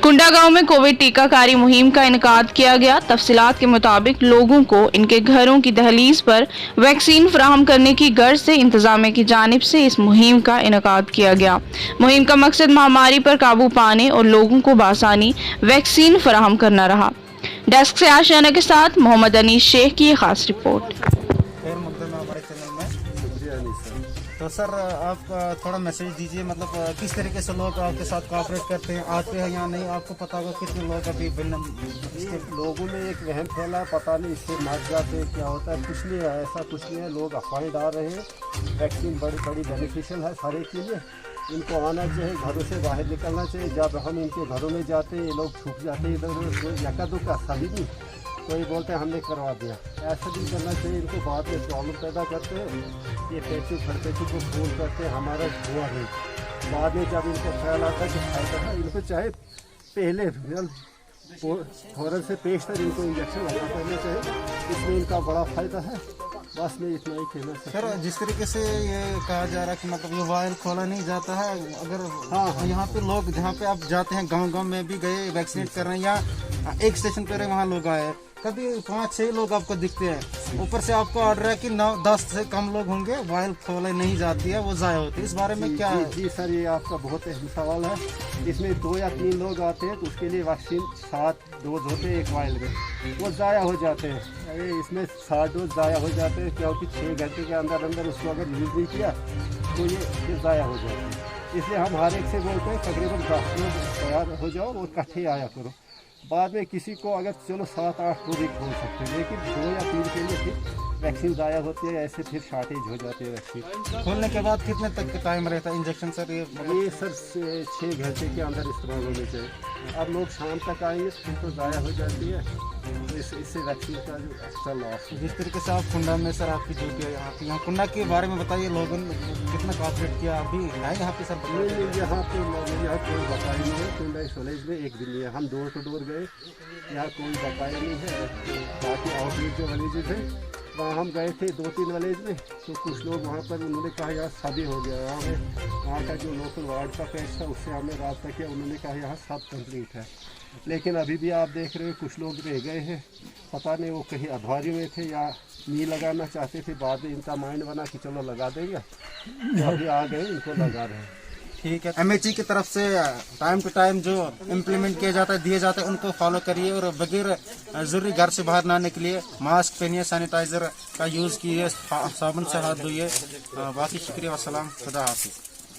कुंडा गांव में कोविड टीकाकारी मुहिम का इनेकाद किया गया। तफसीलात के मुताबिक लोगों को इनके घरों की दहलीज पर वैक्सीन फराहम करने की गर्ज से इंतजामिया की जानिब से इस मुहिम का इनेकाद किया गया। मुहिम का मकसद महामारी पर काबू पाने और लोगों को बासानी वैक्सीन फराहम करना रहा। डेस्क से आशियाना के साथ मोहम्मद अनीस शेख की खास रिपोर्ट। हमारे चैनल में शुक्रिया तो सर आप थोड़ा मैसेज दीजिए, मतलब किस तरीके से लोग आपके साथ कोऑपरेट करते हैं, आते हैं या नहीं। आपको पता होगा कितने लोग अभी लोगों में एक वहम फैला, पता नहीं इससे मर जाते क्या होता है। कुछ नहीं है, ऐसा कुछ नहीं है। लोग अफवाहें डाल रहे हैं। वैक्सीन बड़ी बेनिफिशियल है सारे के लिए। इनको आना चाहिए, घरों से बाहर निकलना चाहिए। जब हम इनके घरों में जाते हैं ये लोग छुप जाते हैं इधर उधर, यका दुक्का सभी नहीं। कोई बोलते हैं हमने करवा दिया, ऐसा भी करना चाहिए। इनको बाद में प्रॉब्लम पैदा करते हैं। ये पैसे खर्चे को फोन करते हैं, हमारा हुआ नहीं। बाद में जब इनको ख्याल आता है कि फायदा है, इनको चाहे पहले फौरन से पेश तक इनको इंजेक्शन लगा देना चाहिए। इसमें इनका बड़ा फ़ायदा है। बस मैं इतना ही कहना सर, जिस तरीके से ये कहा जा रहा है कि मतलब ये वायल खोला नहीं जाता है, अगर हाँ यहाँ पे लोग जहाँ पे आप जाते हैं गांव में भी गए वैक्सीनेट कर रहे हैं, या एक स्टेशन पर वहाँ लोग आए, कभी 5-6 लोग आपको दिखते हैं। ऊपर से आपको ऑर्डर है कि 9-10 से कम लोग होंगे, वायल खोले नहीं जाती है, वो ज़ाया होती है। इस बारे में क्या है? जी सर, ये आपका बहुत अहम सवाल है। इसमें 2 या 3 लोग आते हैं तो उसके लिए वैक्सीन 7 डोज होते हैं एक वायल में, वो ज़ाया हो जाते हैं। अरे इसमें 7 डोज ज़ाया हो जाते हैं, क्योंकि 6 घंटे के अंदर उसको अगर यूज़ नहीं किया तो ये फिर ज़ाया हो जाते हैं। इसलिए हम हर एक से बोलते हैं तकरीबन 10 लोग तैयार हो जाओ और इकट्ठे आया करो। बाद में किसी को अगर चलो 7-8 को भी खोल सकते हैं, लेकिन 2 या 3 के लिए फिर वैक्सीन ज़ाया होती है। ऐसे फिर शार्टेज हो जाती है वैक्सीन। खोलने के बाद कितने तक का टाइम रहता है इंजेक्शन सर? ये सर 6 घंटे के अंदर इस्तेमाल होने चाहिए। अब लोग शाम तक आएंगे फिर तो ज़ाया हो जाती है। तो इससे वैक्सीन का जो एक्स्ट्रा लॉस है। जिस तरीके से आप कुंडा में सर आपकी ड्यूटी है यहाँ कुंडा के बारे में बताइए, लोगों ने कितना कोऑपरेट किया अभी है यहाँ पे सर? यहाँ पे यहाँ कोई बताया नहीं है। कुंडा कॉलेज में एक दिन लिया, हम डोर टू डोर गए, यहाँ कोई बताया नहीं है। बाकी आउटरीच जो विलेजेज है वहाँ हम गए थे 2-3 विलेज में, तो कुछ लोग वहाँ पर उन्होंने कहा यहाँ सभी हो गया। वहाँ का जो लोकल वार्ड का पेश था उससे हमने रब्ता किया, उन्होंने कहा यहाँ सब कंप्लीट है। लेकिन अभी भी आप देख रहे हो कुछ लोग रह गए हैं, पता नहीं वो कहीं अधवारी में थे या नहीं लगाना चाहते थे। बाद में इनका माइंड बना कि चलो लगा देंगे, तो अभी आ गए इनको लगा रहे हैं। ठीक है, MHE की तरफ से टाइम टू टाइम जो इम्प्लीमेंट किया जाता है, दिए जाते हैं, उनको फॉलो करिए और बगैर जरूरी घर से बाहर ना आने के लिए मास्क पहनिए, सैनिटाइजर का यूज़ कीजिए, साबुन से हाथ धोइए। बाकी शुक्रिया, वस्सलाम, खुदा हाफिज़।